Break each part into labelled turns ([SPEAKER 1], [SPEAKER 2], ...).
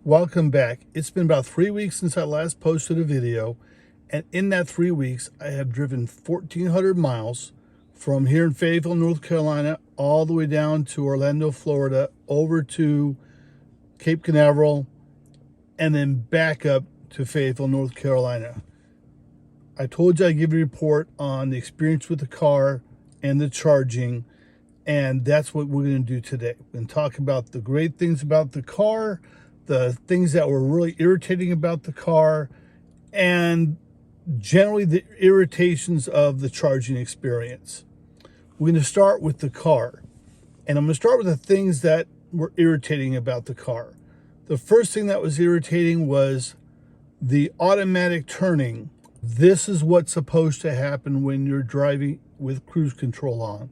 [SPEAKER 1] Welcome back. It's been about 3 weeks since I last posted a video, and in that 3 weeks I have driven 1,400 miles from here in Fayetteville, North Carolina, all the way down to Orlando, Florida, over to Cape Canaveral, and then back up to Fayetteville, North Carolina. I told you I'd give you a report on the experience with the car and the charging, and that's what we're going to do today. We're going to talk about the great things about the car, the things that were really irritating about the car, and generally the irritations of the charging experience. We're going to start with the car, and I'm going to start with the things that were irritating about the car. The first thing that was irritating was the automatic turning. This is what's supposed to happen when you're driving with cruise control on.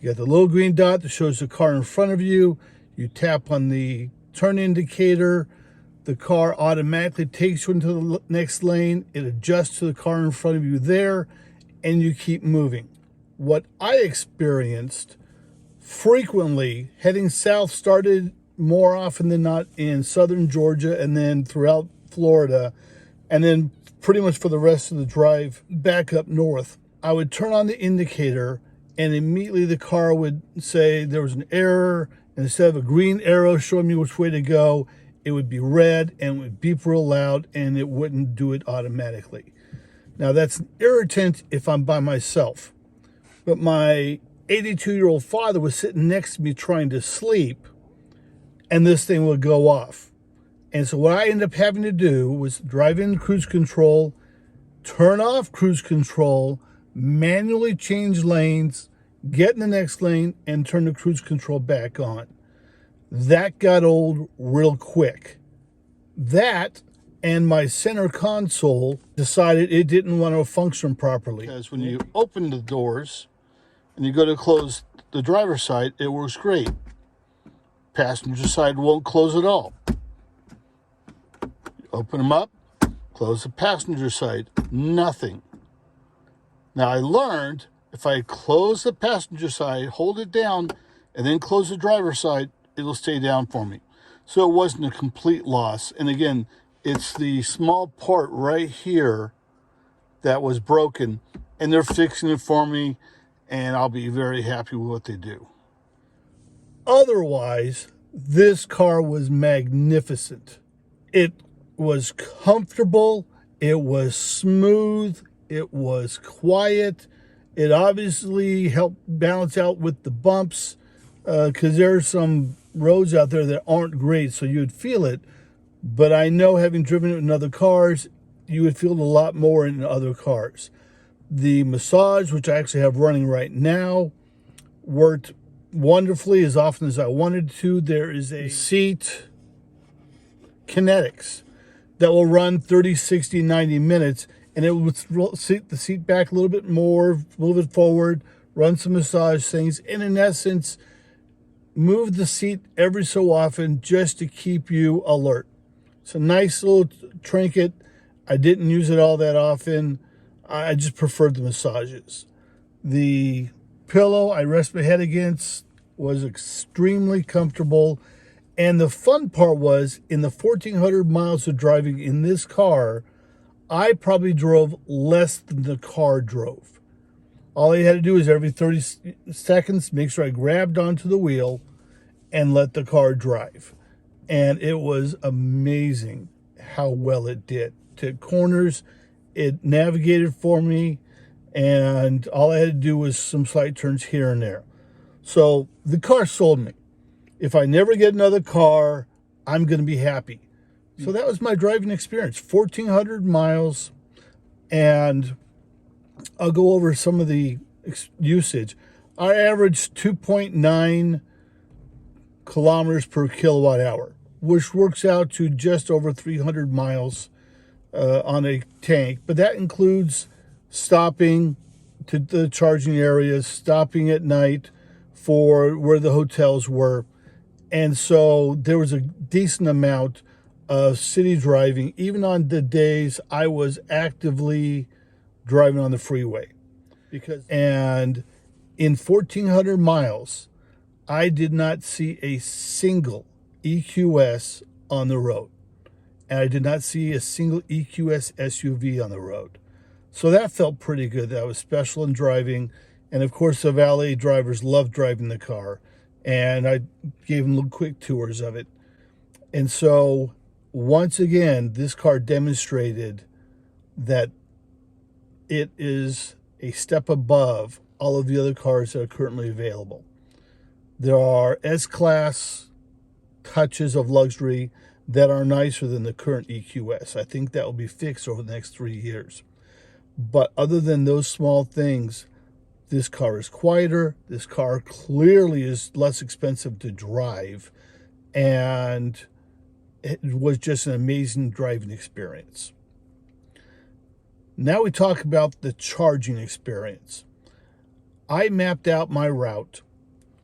[SPEAKER 1] You got the little green dot that shows the car in front of you. You tap on the turn indicator, the car automatically takes you into the next lane. It adjusts to the car in front of you there, and you keep moving. What I experienced frequently heading south started more often than not in southern Georgia and then throughout Florida, and then pretty much for the rest of the drive back up north. I would turn on the indicator and immediately the car would say there was an error. Instead of a green arrow showing me which way to go, it would be red and it would beep real loud, and it wouldn't do it automatically. Now that's an irritant if I'm by myself, but my 82-year-old father was sitting next to me trying to sleep, and this thing would go off. And so what I ended up having to do was drive in cruise control, turn off cruise control, manually change lanes, get in the next lane, and turn the cruise control back on. That got old real quick. That and my center console decided it didn't want to function properly. Because when you open the doors and you go to close the driver's side, it works great. Passenger side won't close at all. You open them up, close the passenger side, nothing. Now I learned if I close the passenger side, hold it down, and then close the driver's side, it'll stay down for me. So it wasn't a complete loss. And again, it's the small part right here that was broken, and they're fixing it for me, and I'll be very happy with what they do. Otherwise, this car was magnificent. It was comfortable, it was smooth, it was quiet. It obviously helped balance out with the bumps, because there are some roads out there that aren't great, so you'd feel it. But I know, having driven it in other cars, you would feel it a lot more in other cars. The massage, which I actually have running right now, worked wonderfully as often as I wanted to. There is a seat kinetics that will run 30, 60, 90 minutes, and it will seat the seat back a little bit more, move it forward, run some massage things, and in essence, move the seat every so often just to keep you alert. It's a nice little trinket. I didn't use it all that often. I just preferred the massages. The pillow I rest my head against was extremely comfortable. And the fun part was, in the 1,400 miles of driving in this car, I probably drove less than the car drove. All I had to do is every 30 seconds, make sure I grabbed onto the wheel and let the car drive. And it was amazing how well it did. To corners, it navigated for me, and all I had to do was some slight turns here and there. So the car sold me. If I never get another car, I'm going to be happy. So that was my driving experience, 1,400 miles, and I'll go over some of the usage. I averaged 2.9 kilometers per kilowatt hour, which works out to just over 300 miles on a tank, but that includes stopping to the charging areas, stopping at night for where the hotels were, and so there was a decent amount of city driving, even on the days I was actively driving on the freeway. And in 1,400 miles, I did not see a single EQS on the road. and I did not see a single EQS SUV on the road. So that felt pretty good. That was special in driving. And of course, the valet drivers loved driving the car. And I gave them little quick tours of it. And so, once again, this car demonstrated that it is a step above all of the other cars that are currently available. There are S-Class touches of luxury that are nicer than the current EQS. I think that will be fixed over the next 3 years. But other than those small things, this car is quieter. This car clearly is less expensive to drive. And it was just an amazing driving experience. Now we talk about the charging experience. I mapped out my route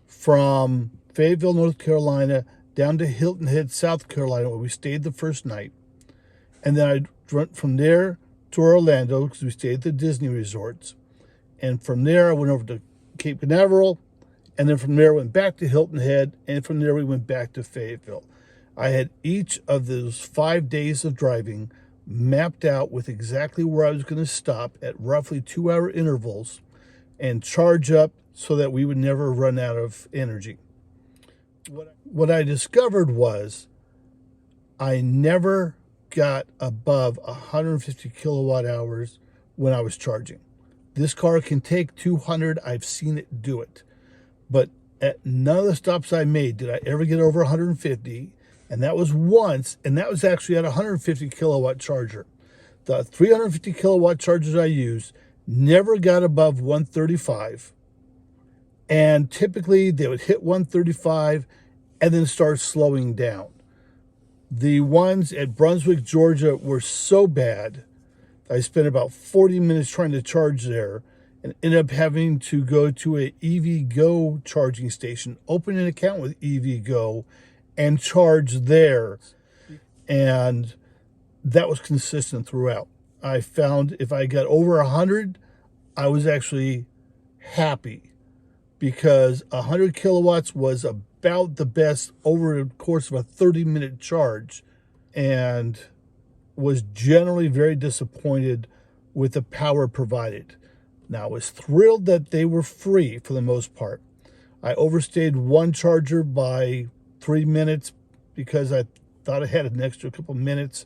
[SPEAKER 1] from Fayetteville, North Carolina, down to Hilton Head, South Carolina, where we stayed the first night. And then I went from there to Orlando, because we stayed at the Disney resorts. And from there, I went over to Cape Canaveral. And then from there, went back to Hilton Head. And from there, we went back to Fayetteville. I had each of those 5 days of driving mapped out with exactly where I was going to stop at roughly 2-hour intervals and charge up so that we would never run out of energy. What I discovered was I never got above 150 kilowatt hours when I was charging. This car can take 200. I've seen it do it. But at none of the stops I made did I ever get over 150. And that was once, and that was actually at a 150 kilowatt charger. The 350 kilowatt chargers I used never got above 135. And typically they would hit 135 and then start slowing down. The ones at Brunswick, Georgia were so bad, I spent about 40 minutes trying to charge there and ended up having to go to a EVgo charging station, open an account with EVgo, and charge there. And that was consistent throughout. I found if I got over 100, I was actually happy, because 100 kilowatts was about the best over the course of a 30-minute charge, and was generally very disappointed with the power provided. Now, I was thrilled that they were free for the most part. I overstayed one charger by 3 minutes because I thought I had an extra couple minutes.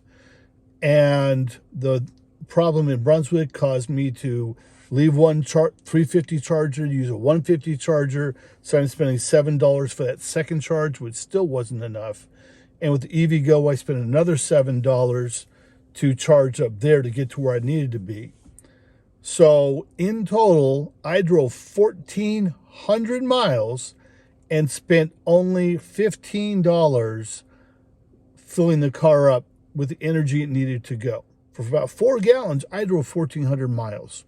[SPEAKER 1] And the problem in Brunswick caused me to leave one 350 charger, use a 150 charger. So I'm spending $7 for that second charge, which still wasn't enough. And with the EVgo, I spent another $7 to charge up there to get to where I needed to be. So in total, I drove 1,400 miles and spent only $15 filling the car up with the energy it needed to go. For about 4 gallons, I drove 1,400 miles.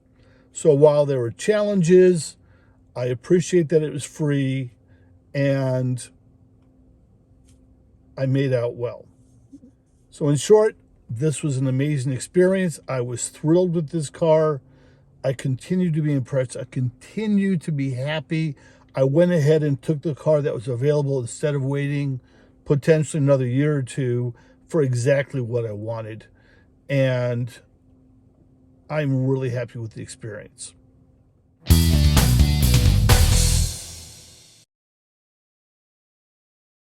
[SPEAKER 1] So while there were challenges, I appreciate that it was free, and I made out well. So in short, this was an amazing experience. I was thrilled with this car. I continue to be impressed. I continue to be happy. I went ahead and took the car that was available instead of waiting potentially another year or two for exactly what I wanted. And I'm really happy with the experience.